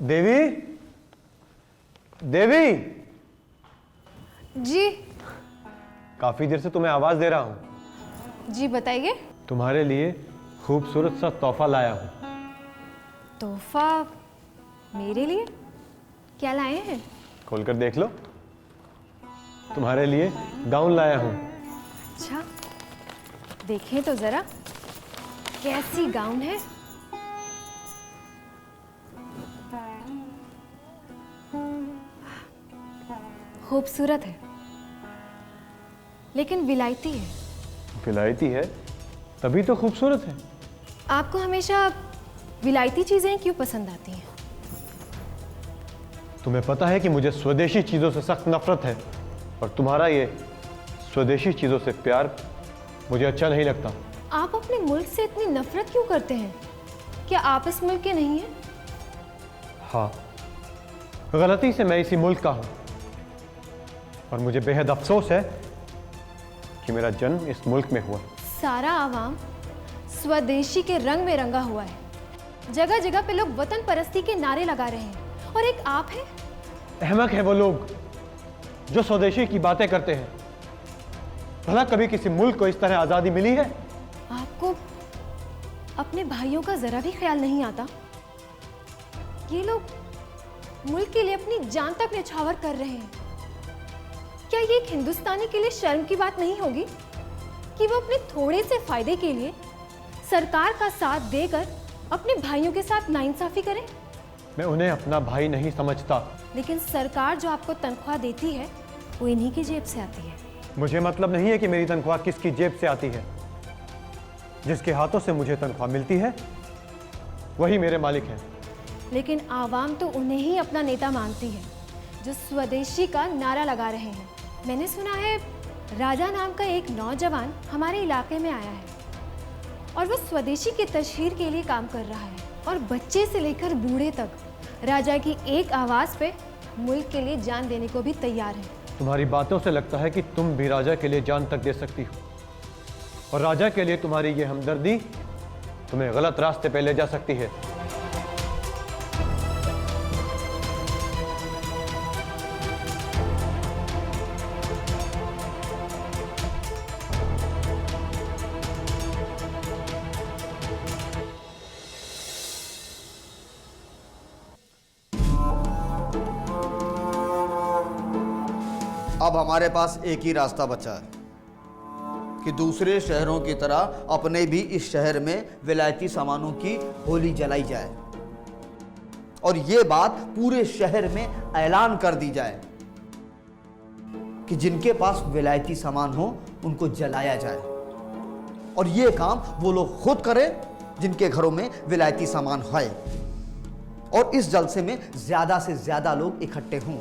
देवी, देवी। जी। काफी देर से तुम्हें आवाज दे रहा हूं। जी बताइए। तुम्हारे लिए खूबसूरत सा तोहफा लाया हूं। तोहफा मेरे लिए? क्या लाए हैं? खोलकर देख लो। तुम्हारे लिए गाउन लाया हूं। अच्छा, देखें तो जरा कैसी गाउन है। खूबसूरत है, लेकिन विलायती है। विलायती है तभी तो खूबसूरत है। आपको हमेशा विलायती चीजें क्यों पसंद आती हैं? तुम्हें पता है कि मुझे स्वदेशी चीजों से सख्त नफरत है, और तुम्हारा ये स्वदेशी चीजों से प्यार मुझे अच्छा नहीं लगता। आप अपने मुल्क से इतनी नफरत क्यों करते हैं? क्या आप इस मुल्क के नहीं हैं? हाँ, गलती से मैं इसी मुल्क का हूं, और मुझे बेहद अफसोस है कि मेरा जन्म इस मुल्क में हुआ। सारा आवाम स्वदेशी के रंग में रंगा हुआ है। जगह जगह पे लोग वतन परस्ती के नारे लगा रहे हैं, और एक आप हैं। अहमक है वो लोग जो स्वदेशी की बातें करते हैं। भला कभी किसी मुल्क को इस तरह आजादी मिली है? आपको अपने भाइयों का जरा भी ख्याल नहीं आता? ये लोग मुल्क के लिए अपनी जान तक न्यौछावर कर रहे हैं। क्या ये एक हिंदुस्तानी के लिए शर्म की बात नहीं होगी कि वो अपने थोड़े से फायदे के लिए सरकार का साथ देकर अपने भाइयों के साथ नाइंसाफी करें? मैं उन्हें अपना भाई नहीं समझता। लेकिन सरकार जो आपको तनख्वाह देती है वो इन्हीं की जेब से आती है। मुझे मतलब नहीं है कि मेरी तनख्वाह किसकी जेब से आती है। जिसके हाथों से मुझे तनख्वाह मिलती है वही मेरे मालिक हैं। लेकिन आवाम तो उन्हें ही अपना नेता मानती है जो स्वदेशी का नारा लगा रहे हैं। मैंने सुना है राजा नाम का एक नौजवान हमारे इलाके में आया है, और वो स्वदेशी की तशहीर के लिए काम कर रहा है, और बच्चे से लेकर बूढ़े तक राजा की एक आवाज़ पे मुल्क के लिए जान देने को भी तैयार है। तुम्हारी बातों से लगता है कि तुम भी राजा के लिए जान तक दे सकती हो, और राजा के लिए तुम्हारी ये हमदर्दी तुम्हें गलत रास्ते पे ले जा सकती है। अब हमारे पास एक ही रास्ता बचा है कि दूसरे शहरों की तरह अपने भी इस शहर में विलायती सामानों की होली जलाई जाए, और ये बात पूरे शहर में ऐलान कर दी जाए कि जिनके पास विलायती सामान हो उनको जलाया जाए। और ये काम वो लोग खुद करें जिनके घरों में विलायती सामान है, और इस जलसे में ज्यादा से ज्यादा लोग इकट्ठे हों।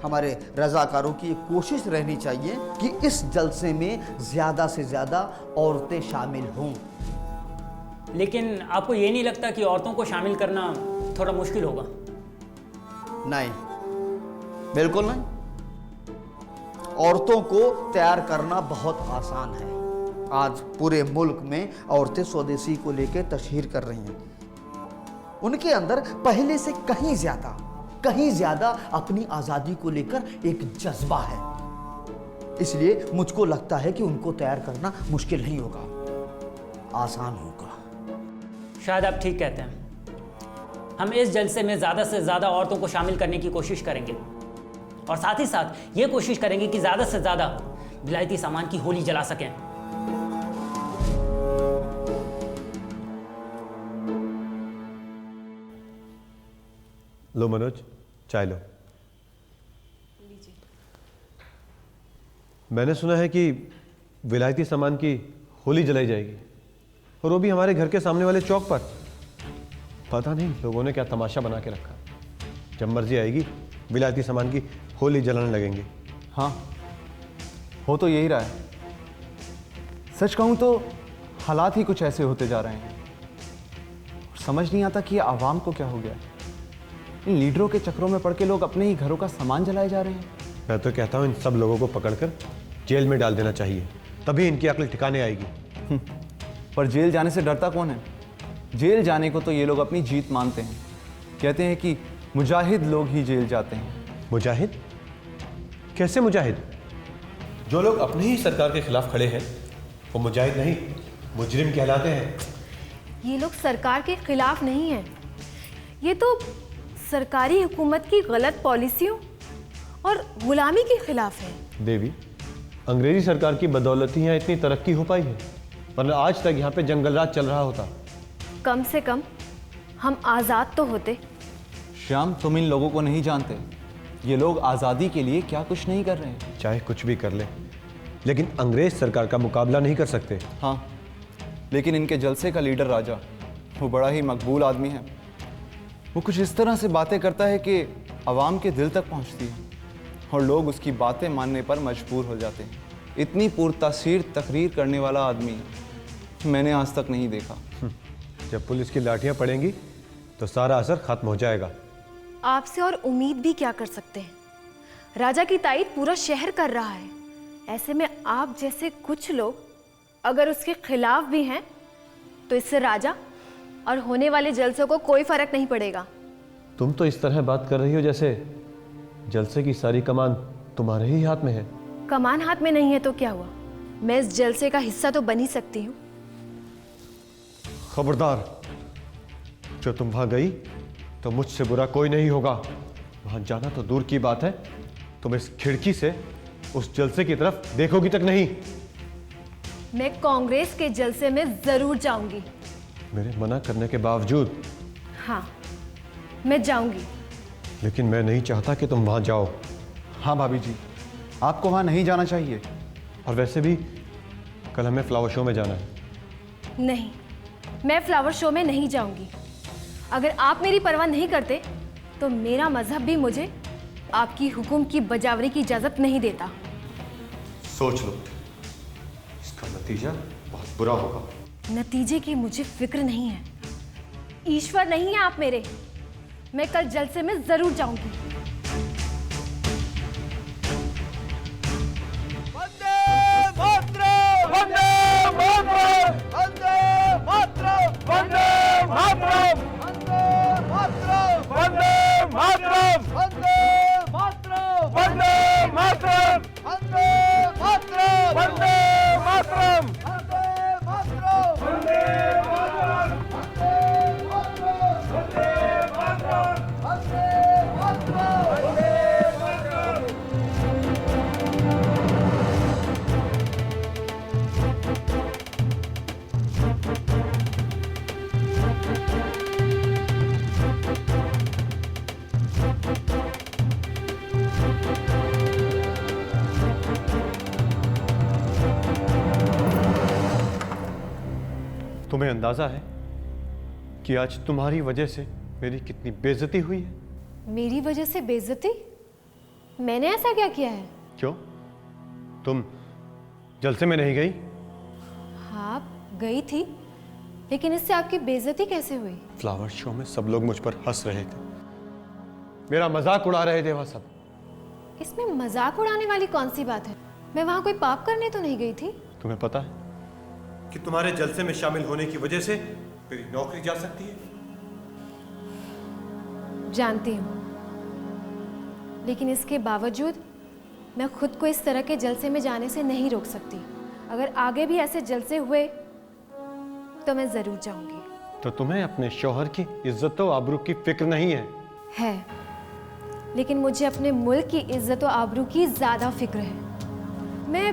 हमारे रजाकारों की एक कोशिश रहनी चाहिए कि इस जलसे में ज्यादा से ज्यादा औरतें शामिल हों। लेकिन आपको ये नहीं लगता कि औरतों को शामिल करना थोड़ा मुश्किल होगा? नहीं, बिल्कुल नहीं। औरतों को तैयार करना बहुत आसान है। आज पूरे मुल्क में औरतें स्वदेशी को लेकर तशहीर कर रही हैं। उनके अंदर पहले से कहीं ज्यादा अपनी आजादी को लेकर एक जज्बा है। इसलिए मुझको लगता है कि उनको तैयार करना मुश्किल नहीं होगा, आसान होगा। शायद आप ठीक कहते हैं। हम इस जलसे में ज़्यादा से ज़्यादा औरतों को शामिल करने की कोशिश करेंगे, और साथ ही साथ ये कोशिश करेंगे कि ज़्यादा से ज़्यादा विलायती सामान की होली जला सकें। लो मनोज, चाय लो। मैंने सुना है कि विलायती सामान की होली जलाई जाएगी, और वो भी हमारे घर के सामने वाले चौक पर। पता नहीं लोगों ने क्या तमाशा बना के रखा। जब मर्जी आएगी विलायती सामान की होली जलाने लगेंगे। हाँ, हो तो यही रहा है। सच कहूँ तो हालात ही कुछ ऐसे होते जा रहे हैं। समझ नहीं आता कि ये आवाम को क्या हो गया। इन लीडरों के चक्रों में पड़ के लोग अपने ही घरों का सामान जलाए जा रहे हैं। मैं तो कहता हूँ इन सब लोगों को पकड़कर जेल में डाल देना चाहिए, तभी इनकी अक्ल ठिकाने आएगी। पर जेल जाने से डरता कौन है? जेल जाने को तो ये लोग अपनी जीत मानते हैं। कहते हैं कि मुजाहिद लोग ही जेल जाते हैं। मुजाहिद? कैसे मुजाहिद? जो लोग अपनी ही सरकार के खिलाफ खड़े हैं वो मुजाहिद नहीं, मुजरिम कहलाते हैं। ये लोग सरकार के खिलाफ नहीं हैं, ये तो सरकारी हुकूमत की गलत पॉलिसियों और गुलामी के खिलाफ है। देवी, अंग्रेजी सरकार की बदौलत ही यहाँ इतनी तरक्की हो पाई है, वरना आज तक यहाँ पे जंगल राज चल रहा होता। कम से कम हम आज़ाद तो होते। श्याम, तुम इन लोगों को नहीं जानते। ये लोग आज़ादी के लिए क्या कुछ नहीं कर रहे हैं। चाहे कुछ भी कर ले, लेकिन अंग्रेज सरकार का मुकाबला नहीं कर सकते। हाँ, लेकिन इनके जलसे का लीडर राजा, वो बड़ा ही मकबूल आदमी है। वो कुछ इस तरह से बातें करता है कि आवाम के दिल तक पहुंचती है और लोग उसकी बातें मानने पर मजबूर हो जाते हैं। इतनी पुरतासीर तकरीर करने वाला आदमी मैंने आज तक नहीं देखा। जब पुलिस की लाठियाँ पड़ेंगी तो सारा असर खत्म हो जाएगा। आपसे और उम्मीद भी क्या कर सकते हैं? राजा की तायद पूरा शहर कर रहा है। ऐसे में आप जैसे कुछ लोग अगर उसके खिलाफ भी हैं तो इससे राजा और होने वाले जलसों को कोई फर्क नहीं पड़ेगा। तुम तो इस तरह बात कर रही हो जैसे जलसे की सारी कमान तुम्हारे ही हाथ में है। कमान हाथ में नहीं है तो क्या हुआ, मैं इस जलसे का हिस्सा तो बन ही सकती हूँ। खबरदार, जो तुम वहां गई तो मुझसे बुरा कोई नहीं होगा। वहां जाना तो दूर की बात है, तुम इस खिड़की से उस जलसे की तरफ देखोगी तक नहीं। मैं कांग्रेस के जलसे में जरूर जाऊंगी। मेरे मना करने के बावजूद? हाँ, मैं जाऊंगी। लेकिन मैं नहीं चाहता कि तुम वहां जाओ। हाँ भाभी जी, आपको वहाँ नहीं जाना चाहिए। और वैसे भी कल हमें फ्लावर शो में जाना है। नहीं, मैं फ्लावर शो में नहीं जाऊंगी। अगर आप मेरी परवाह नहीं करते तो मेरा मजहब भी मुझे आपकी हुक्म की बजावरी की इजाजत नहीं देता। सोच लो, इसका नतीजा बहुत बुरा होगा। नतीजे की मुझे फिक्र नहीं है। ईश्वर नहीं है आप मेरे। मैं कल जलसे में जरूर जाऊंगी। तुम्हें अंदाजा है कि आज तुम्हारी वजह से मेरी कितनी बेइज्जती हुई है? मेरी वजह से बेइज्जती? मैंने ऐसा क्या किया है? क्यों, तुम जलसे में नहीं गई? हाँ, गई थी, लेकिन इससे आपकी बेइज्जती कैसे हुई? फ्लावर शो में सब लोग मुझ पर हंस रहे थे, मेरा मजाक उड़ा रहे थे वहां सब। इसमें मजाक उड़ाने वाली कौन सी बात है? मैं वहां कोई पाप करने तो नहीं गई थी। तुम्हें पता है कि तुम्हारे जलसे में शामिल होने की वजह से मेरी नौकरी जा सकती है? जानती हूँ, लेकिन इसके बावजूद मैं खुद को इस तरह के जलसे में जाने से नहीं रोक सकती। अगर आगे भी ऐसे जलसे हुए तो मैं जरूर जाऊंगी। तो तुम्हें अपने शौहर की इज्जत और आबरू की फिक्र नहीं है? है, लेकिन मुझे अपने मुल्क की इज्जत और आबरू की ज्यादा फिक्र है। मैं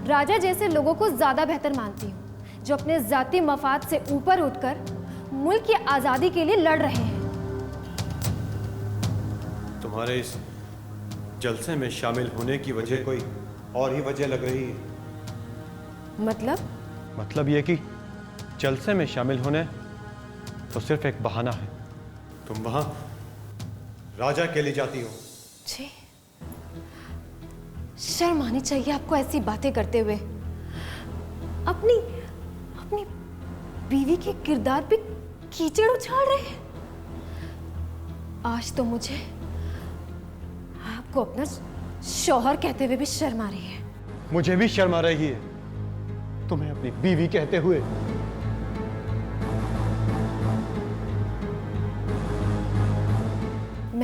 राजा जैसे लोगों को ज्यादा बेहतर मानती हूँ, जो अपने जाती मफाद से ऊपर उठकर मुल्क की आज़ादी के लिए लड़ रहे हैं। तुम्हारे इस जलसे में शामिल होने की वजह कोई और ही वजह लग रही है। मतलब ये कि जलसे में शामिल होने तो सिर्फ एक बहाना है। तुम वहां राजा के लिए जाती हो। छी, शर्म आनी चाहिए आपको ऐसी बातें करते हुए। अपनी बीवी के किरदार पे कीचड़ उछाल रहे हैं। आज तो मुझे आपको अपना शौहर कहते हुए भी शर्म आ रही है। मुझे भी शर्म आ रही है तुम्हें अपनी बीवी कहते हुए।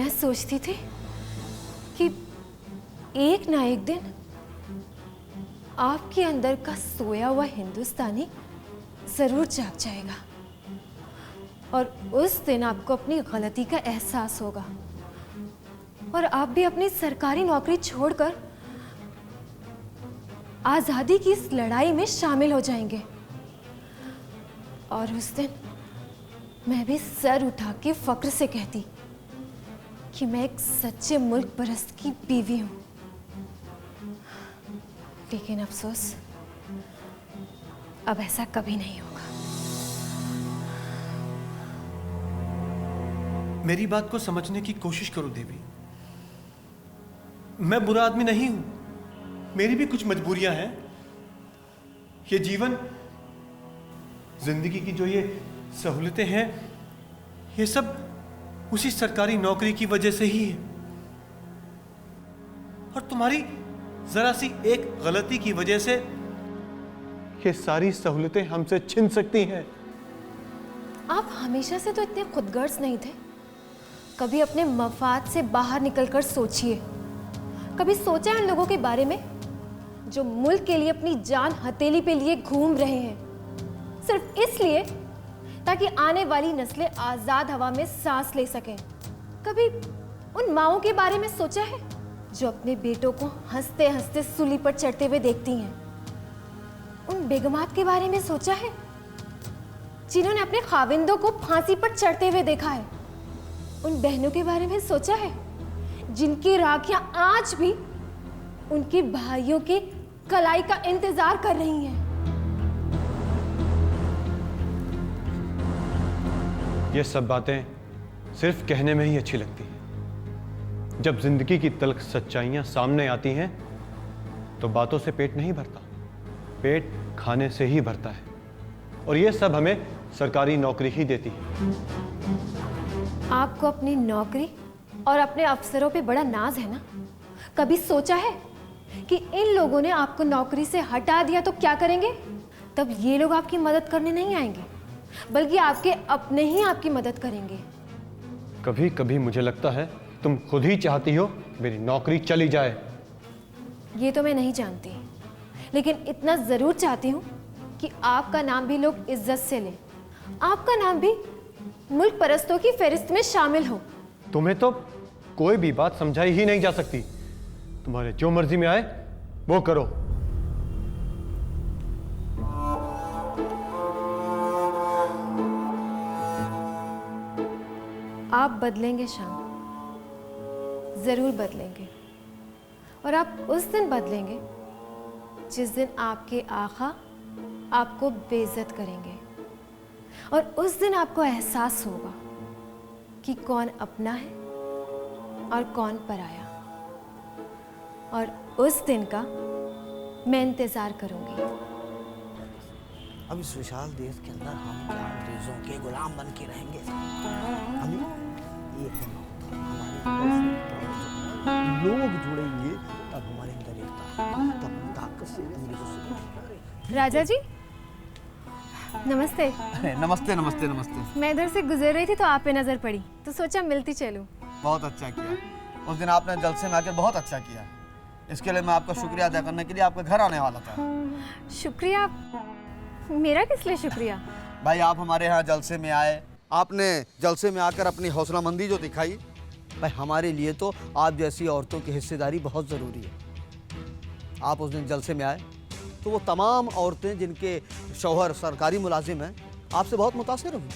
मैं सोचती थी कि एक ना एक दिन आपके अंदर का सोया हुआ हिंदुस्तानी जरूर जाग जाएगा और उस दिन आपको अपनी गलती का एहसास होगा और आप भी अपनी सरकारी नौकरी छोड़कर आजादी की इस लड़ाई में शामिल हो जाएंगे। और उस दिन मैं भी सर उठा के फक्र से कहती कि मैं एक सच्चे मुल्क परस्त की बीवी हूं। लेकिन अफसोस, अब ऐसा कभी नहीं होगा। मेरी बात को समझने की कोशिश करो देवी। मैं बुरा आदमी नहीं हूं, मेरी भी कुछ मजबूरियां हैं। ये जीवन, जिंदगी की जो ये सहूलतें हैं, ये सब उसी सरकारी नौकरी की वजह से ही है। और तुम्हारी जरा सी एक गलती की वजह से ये सारी सहूलतें हमसे छिन सकती हैं। आप हमेशा से तो इतने खुदगर्ज नहीं थे। कभी अपने मफाद से बाहर निकलकर सोचिए। कभी सोचा है उन लोगों के बारे में जो मुल्क के लिए अपनी जान हथेली पे लिए घूम रहे हैं, सिर्फ इसलिए ताकि आने वाली नस्लें आजाद हवा में सांस ले सकें। कभी उन माओं के बारे में सोचा है जो अपने बेटों को हंसते हंसते सूली पर चढ़ते हुए देखती हैं? उन बेगमात के बारे में सोचा है जिन्होंने अपने खाविंदों को फांसी पर चढ़ते हुए देखा है? उन बहनों के बारे में सोचा है जिनकी राखियां आज भी उनके भाइयों के कलाई का इंतजार कर रही हैं? ये सब बातें सिर्फ कहने में ही अच्छी लगती हैं। जब जिंदगी की तल्ख सच्चाइयां सामने आती हैं तो बातों से पेट नहीं भरता, पेट खाने से ही भरता है। और ये सब हमें सरकारी नौकरी ही देती है। आपको अपनी नौकरी और अपने अफसरों पे बड़ा नाज है ना? कभी सोचा है कि इन लोगों ने आपको नौकरी से हटा दिया तो क्या करेंगे? तब ये लोग आपकी मदद करने नहीं आएंगे, बल्कि आपके अपने ही आपकी मदद करेंगे। कभी कभी मुझे लगता है तुम खुद ही चाहती हो मेरी नौकरी चली जाए। ये तो मैं नहीं जानती, लेकिन इतना जरूर चाहती हूँ कि आपका नाम भी लोग इज्जत से लें, आपका नाम भी मुल्क परस्तों की फहरिस्त में शामिल हो। तुम्हें तो कोई भी बात समझाई ही नहीं जा सकती। तुम्हारे जो मर्जी में आए वो करो। आप बदलेंगे शाम, जरूर बदलेंगे। और आप उस दिन बदलेंगे जिस दिन आपके आका आपको बेइज्जत करेंगे। और उस दिन आपको एहसास होगा कि कौन अपना है और कौन पराया। और उस दिन का मैं इंतजार करूंगी। अब इस विशाल देश के अंदर हम क्या अंग्रेजों के गुलाम बन के रहेंगे? हम ये हमारे लोग जुड़ेंगे तब हमारे अंदर एकता, तब ताकत से दूरी को। राजा जी नमस्ते। नमस्ते नमस्ते नमस्ते। मैं इधर से गुजर रही थी तो आप पे नजर पड़ी तो सोचा मिलती चलूं। बहुत अच्छा किया। उस दिन आपने जलसे में आकर बहुत अच्छा किया। इसके लिए मैं आपका शुक्रिया अदा करने के लिए आपके घर आने वाला था। शुक्रिया? मेरा किस लिए शुक्रिया? भाई आप हमारे यहाँ जलसे में आए, आपने जलसे में आकर अपनी हौसलामंदी जो दिखाई, भाई हमारे लिए तो आप जैसी औरतों की हिस्सेदारी बहुत ज़रूरी है। आप उस दिन जलसे में आए तो वो तमाम औरतें जिनके शौहर सरकारी मुलाजिम हैं आपसे बहुत मुतासिर हुई,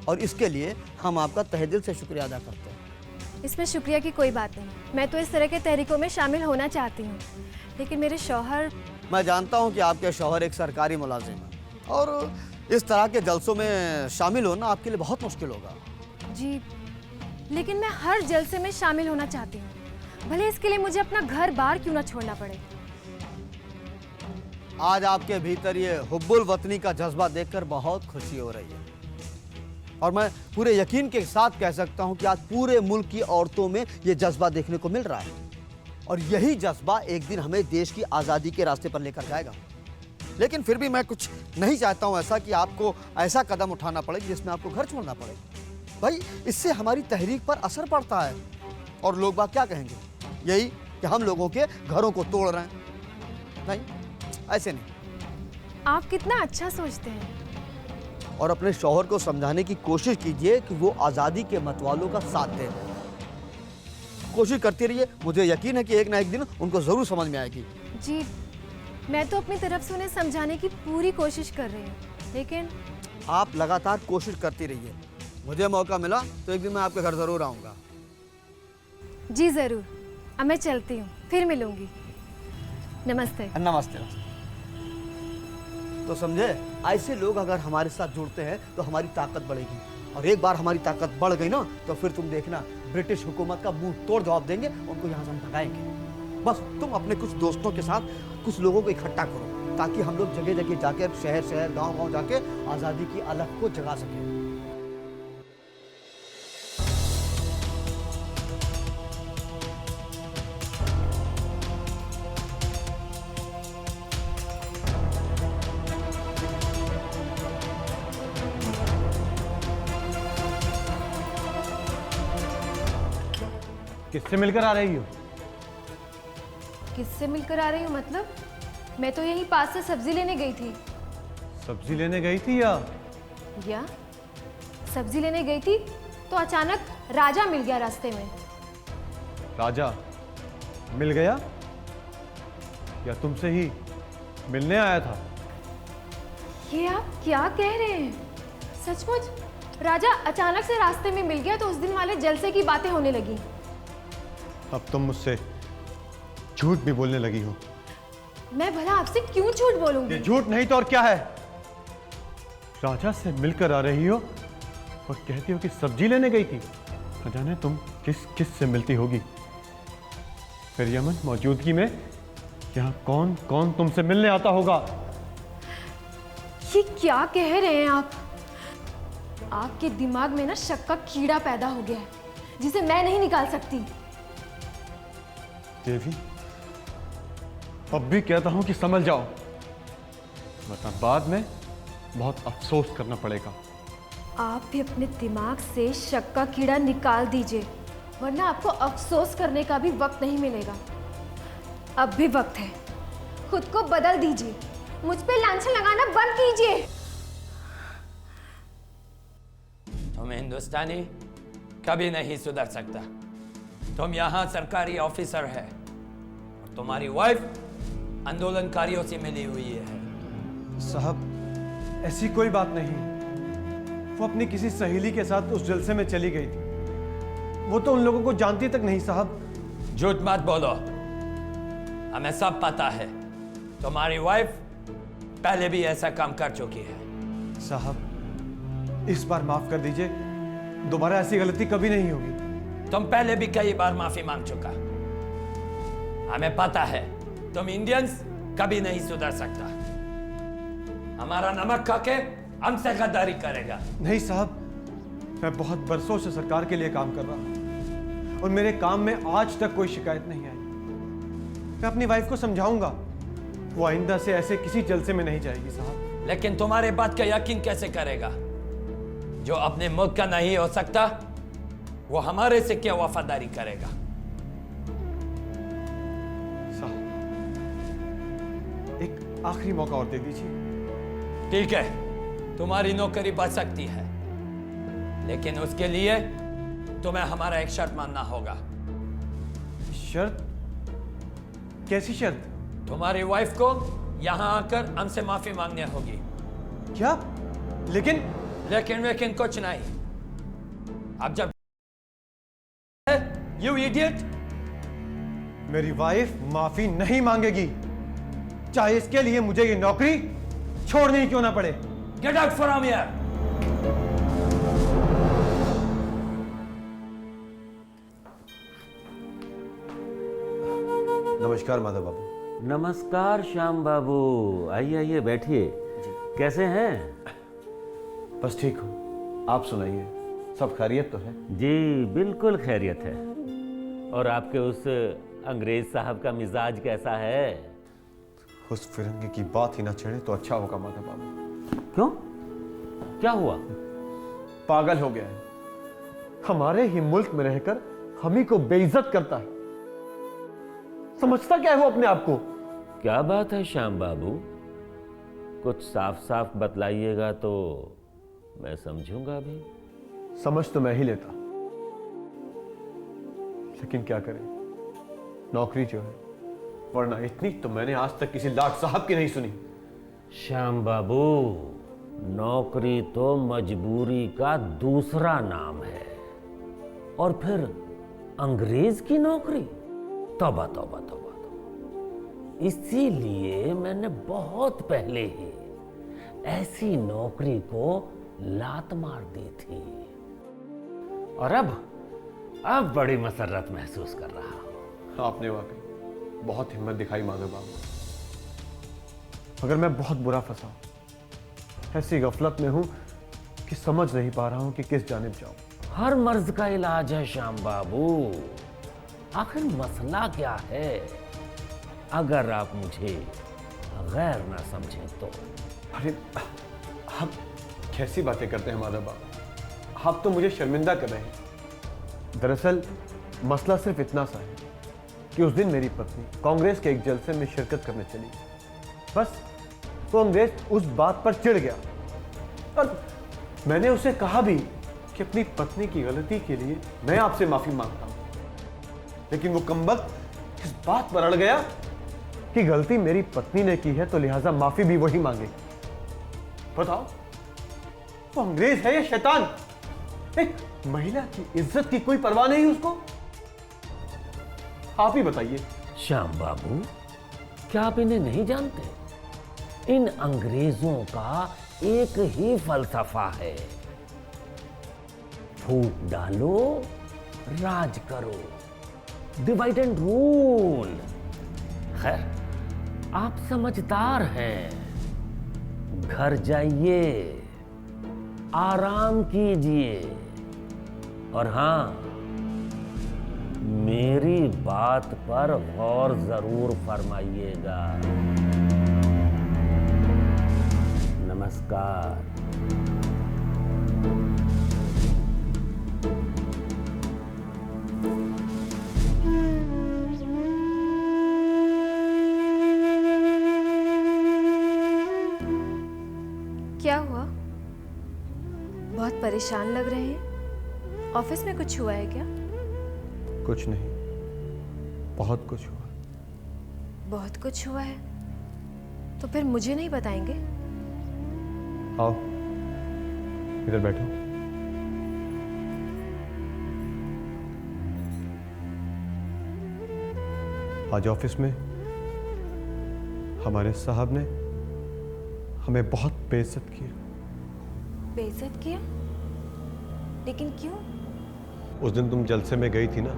और इसके लिए हम आपका तहे दिल से शुक्रिया अदा करते हैं। इसमें शुक्रिया की कोई बात नहीं। मैं तो इस तरह के तहरीकों में शामिल होना चाहती हूँ, लेकिन मेरे शौहर। मैं जानता हूँ कि आपके शौहर एक सरकारी मुलाजिम है और इस तरह के जलसों में शामिल होना आपके लिए बहुत मुश्किल होगा। जी, लेकिन मैं हर जलसे में शामिल होना चाहती हूँ, भले इसके लिए मुझे अपना घर बार क्यों ना छोड़ना पड़े। आज आपके भीतर ये हुब्बुल वतनी का जज्बा देखकर बहुत खुशी हो रही है, और मैं पूरे यकीन के साथ कह सकता हूं कि आज पूरे मुल्क की औरतों में ये जज्बा देखने को मिल रहा है, और यही जज्बा एक दिन हमें देश की आज़ादी के रास्ते पर लेकर जाएगा। लेकिन फिर भी मैं कुछ नहीं चाहता हूं ऐसा कि आपको ऐसा कदम उठाना पड़े जिसमें आपको घर छोड़ना पड़े। भाई इससे हमारी तहरीक पर असर पड़ता है और लोग बाग क्या कहेंगे, यही कि हम लोगों के घरों को तोड़ रहे हैं। नहीं, ऐसे नहीं। आप कितना अच्छा सोचते हैं। और अपने शौहर को समझाने की कोशिश कीजिए कि वो आज़ादी के मतवालों का साथ दें। कोशिश करते रहिए, मुझे यकीन है कि एक ना एक दिन उनको ज़रूर समझ में आएगी। जी, मैं तो अपनी तरफ से उन्हें समझाने की पूरी कोशिश कर रही हूँ, लेकिन आप लगातार कोशिश करती रहिए। मुझे मौका मिला तो एक दिन मैं आपके घर ज़रूर आऊँगा। जी ज़रूर। अब मैं चलती हूँ, फिर मिलूंगी। नमस्ते। नमस्ते। तो समझे, ऐसे लोग अगर हमारे साथ जुड़ते हैं तो हमारी ताकत बढ़ेगी, और एक बार हमारी ताकत बढ़ गई ना तो फिर तुम देखना ब्रिटिश हुकूमत का मुंह तोड़ जवाब देंगे, उनको यहाँ से हम भगाएंगे। बस तुम अपने कुछ दोस्तों के साथ कुछ लोगों को इकट्ठा करो ताकि हम लोग जगह जगह जाके, शहर शहर, गांव गांव जाके आज़ादी की अलख को जगा सकें। किससे मिलकर आ रही हो? किससे मिलकर आ रही हूँ मतलब? मैं तो यहीं पास से सब्जी लेने गई थी। सब्जी लेने गई थी या? सब्जी लेने गई थी तो अचानक राजा मिल गया रास्ते में। राजा मिल गया या तुमसे ही मिलने आया था? ये आप क्या कह रहे हैं? सचमुच राजा अचानक से रास्ते में मिल गया तो उस दिन वाले जलसे की बातें होने लगी। अब तुम मुझसे झूठ भी बोलने लगी हो। मैं भला आपसे क्यों झूठ बोलूंगी? ये झूठ नहीं तो और क्या है? राजा से मिलकर आ रही हो और कहती हो कि सब्जी लेने गई थी। न जाने तुम किस किस से मिलती होगी। फिर यमन मौजूदगी में यहाँ कौन कौन तुमसे मिलने आता होगा? ये क्या कह रहे हैं आप? आपके दिमाग में ना शक का कीड़ा पैदा हो गया है जिसे मैं नहीं निकाल सकती। देवी, अब भी कहता हूं कि समझ जाओ, वरना बाद में बहुत अफसोस करना पड़ेगा। आप भी अपने दिमाग से शक का कीड़ा निकाल दीजिए, वरना आपको अफसोस करने का भी वक्त नहीं मिलेगा। अब भी वक्त है, खुद को बदल दीजिए, मुझ पे लांछन लगाना बंद कीजिए। तुम हिंदुस्तानी कभी नहीं सुधर सकता। तुम यहाँ सरकारी ऑफिसर है और तुम्हारी वाइफ आंदोलनकारियों से मिली हुई है। साहब, ऐसी कोई बात नहीं। वो अपनी किसी सहेली के साथ उस जलसे में चली गई थी। वो तो उन लोगों को जानती तक नहीं साहब। झूठ मत बोलो, हमें सब पता है। तुम्हारी वाइफ पहले भी ऐसा काम कर चुकी है। साहब, इस बार माफ कर दीजिए, दोबारा ऐसी गलती कभी नहीं होगी। तुम पहले भी कई बार माफी मांग चुका। हमें पता है तुम इंडियंस कभी नहीं सुधर सकता। हमारा नमक खा के हमसे गद्दारी करेगा। नहीं साहब, मैं बहुत बरसों से सरकार के लिए काम कर रहा हूं और मेरे काम में आज तक कोई शिकायत नहीं आई। मैं अपनी वाइफ को समझाऊंगा, वो आइंदा से ऐसे किसी जलसे में नहीं जाएगी साहब। लेकिन तुम्हारे बात का यकीन कैसे करेगा? जो अपने मुल्क का नहीं हो सकता वो हमारे से क्या वफादारी करेगा? साहब, एक आखिरी मौका और दे दीजिए। ठीक है, तुम्हारी नौकरी बच सकती है, लेकिन उसके लिए तुम्हें हमारा एक शर्त मानना होगा। शर्त? कैसी शर्त? तुम्हारी वाइफ को यहां आकर हमसे माफी मांगनी होगी। क्या? लेकिन लेकिन कुछ नहीं। अब जब यू इडियट, मेरी वाइफ माफी नहीं मांगेगी, चाहे इसके लिए मुझे ये नौकरी छोड़नी ही क्यों ना पड़े। Get out from here. नमस्कार माधव बाबू। नमस्कार श्याम बाबू, आइए आइए बैठिए। कैसे हैं? बस ठीक हूँ, आप सुनाइए, सब खैरियत तो है? जी बिल्कुल खैरियत है। और आपके उस अंग्रेज साहब का मिजाज कैसा है? उस फिरंगी की बात ही ना छेड़े तो अच्छा होगा माधव बाबू। क्यों, क्या हुआ? पागल हो गया है, हमारे ही मुल्क में रहकर हम ही को बेइज्जत करता है। समझता क्या है वो अपने आप को? क्या बात है श्याम बाबू, कुछ साफ साफ बतलाइएगा तो मैं समझूंगा भी। समझ तो मैं ही लेता, लेकिन क्या करें, नौकरी जो है, वरना इतनी तो मैंने आज तक किसी लाट साहब की नहीं सुनी। श्याम बाबू, नौकरी तो मजबूरी का दूसरा नाम है, और फिर अंग्रेज की नौकरी, तौबा तौबा तौबा। इसीलिए मैंने बहुत पहले ही ऐसी नौकरी को लात मार दी थी, और अब बड़ी मसरत महसूस कर रहा हूं। आपने वाकई बहुत हिम्मत दिखाई माधव बाबू, मगर मैं बहुत बुरा फंसा हूं। ऐसी गफलत में हूं कि समझ नहीं पा रहा हूं कि किस जानिब जाऊं। हर मर्ज का इलाज है श्याम बाबू। आखिर मसला क्या है? अगर आप मुझे गैर ना समझें तो। अरे आप कैसी बातें करते हैं माधव बाबू, आप तो मुझे शर्मिंदा कर रहे हैं। दरअसल मसला सिर्फ इतना सा है कि उस दिन मेरी पत्नी कांग्रेस के एक जलसे में शिरकत करने चली। बस वो अंग्रेज उस बात पर चिढ़ गया, और मैंने उसे कहा भी कि अपनी पत्नी की गलती के लिए मैं आपसे माफी मांगता हूं, लेकिन वो कमबख्त इस बात पर अड़ गया कि गलती मेरी पत्नी ने की है तो लिहाजा माफी भी वही मांगे। बताओ, वो अंग्रेज है या शैतान? एक महिला की इज्जत की कोई परवाह नहीं उसको? आप ही बताइए। श्याम बाबू, क्या आप इन्हें नहीं जानते? इन अंग्रेजों का एक ही फलसफा है, फूट डालो, राज करो, डिवाइड एंड रूल। खैर, आप समझदार हैं, घर जाइए, आराम कीजिए, और हां, मेरी बात पर गौर जरूर फरमाइएगा। नमस्कार। क्या हुआ? बहुत परेशान लग रहे हैं। ऑफिस में कुछ हुआ है क्या? कुछ नहीं, बहुत कुछ हुआ। बहुत कुछ हुआ है तो फिर मुझे नहीं बताएंगे? आओ, इधर बैठो। आज ऑफिस में हमारे साहब ने हमें बहुत बेइज्जत किया। बेइज्जत किया? लेकिन क्यों? उस दिन तुम जलसे में गई थी ना,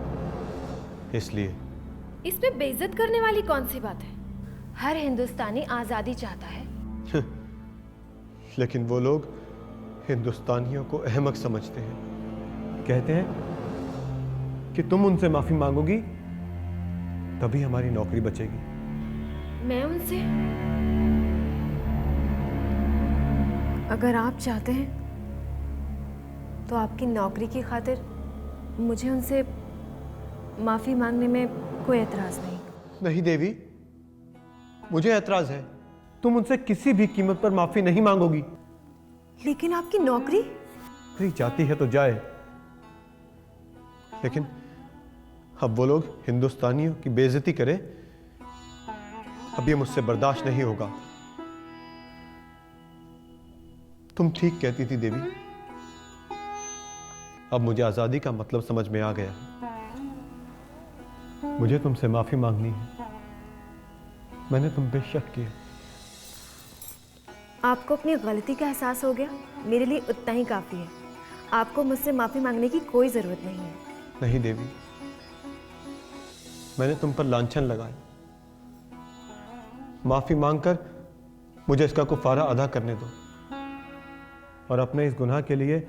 इसलिए। इसमें बेइज्जत करने वाली कौन सी बात है? हर हिंदुस्तानी आजादी चाहता है। लेकिन वो लोग हिंदुस्तानियों को अहमक समझते हैं। कहते हैं कि तुम उनसे माफी मांगोगी तभी हमारी नौकरी बचेगी। मैं उनसे? अगर आप चाहते हैं तो आपकी नौकरी की खातिर मुझे उनसे माफी मांगने में कोई एतराज नहीं। नहीं देवी, मुझे एतराज है। तुम उनसे किसी भी कीमत पर माफी नहीं मांगोगी। लेकिन आपकी नौकरी? नौकरी जाती है तो जाए, लेकिन अब वो लोग हिंदुस्तानियों की बेइज्जती करे, अब ये मुझसे बर्दाश्त नहीं होगा। तुम ठीक कहती थी देवी, अब मुझे आजादी का मतलब समझ में आ गया। मुझे तुमसे माफी मांगनी है। मैंने तुम पे शक किया। आपको अपनी गलती का एहसास हो गया, मेरे लिए उतना ही काफी है। आपको मुझसे माफी मांगने की कोई जरूरत नहीं है। नहीं देवी, मैंने तुम पर लांछन लगाया। माफी मांगकर मुझे इसका कुफारा अदा करने दो, और अपने इस गुनाह के लिए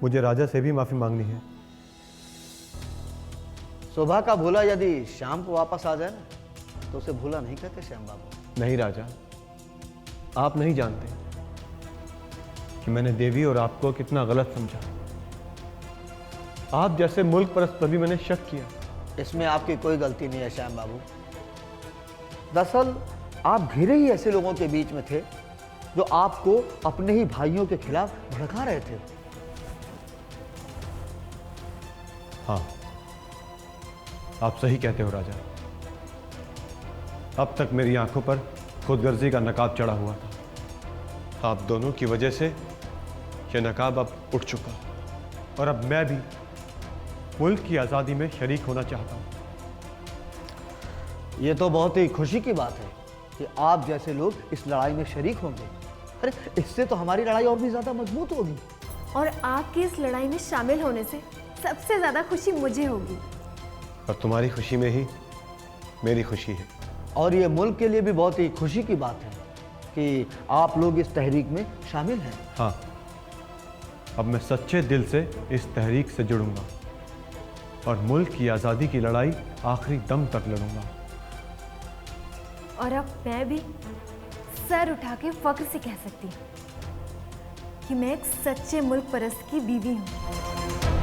मुझे राजा से भी माफी मांगनी है। सुबह का भूला यदि शाम को वापस आ जाए ना तो उसे भूला नहीं कहते श्याम बाबू। नहीं राजा, आप नहीं जानते कि मैंने देवी और आपको कितना गलत समझा। आप जैसे मुल्क परस्त पर भी मैंने शक किया। इसमें आपकी कोई गलती नहीं है श्याम बाबू। दरअसल आप घिरे ही ऐसे लोगों के बीच में थे जो आपको अपने ही भाइयों के खिलाफ भड़का रहे थे। हाँ, आप सही कहते हो राजा। अब तक मेरी आंखों पर खुदगर्जी का नकाब चढ़ा हुआ था। आप दोनों की वजह से यह नकाब अब उठ चुका और अब मैं भी मुल्क की आज़ादी में शरीक होना चाहता हूं। ये तो बहुत ही खुशी की बात है कि आप जैसे लोग इस लड़ाई में शरीक होंगे। अरे इससे तो हमारी लड़ाई और भी ज़्यादा मजबूत होगी। और आपकी इस लड़ाई में शामिल होने से सबसे ज़्यादा खुशी मुझे होगी। और तुम्हारी खुशी में ही मेरी खुशी है। और ये मुल्क के लिए भी बहुत ही खुशी की बात है कि आप लोग इस तहरीक में शामिल हैं। हाँ, अब मैं सच्चे दिल से इस तहरीक से जुड़ूंगा और मुल्क की आज़ादी की लड़ाई आखिरी दम तक लड़ूंगा। और अब मैं भी सर उठा के फख्र से कह सकती हूँ कि मैं एक सच्चे मुल्क परस्त की बीवी हूँ।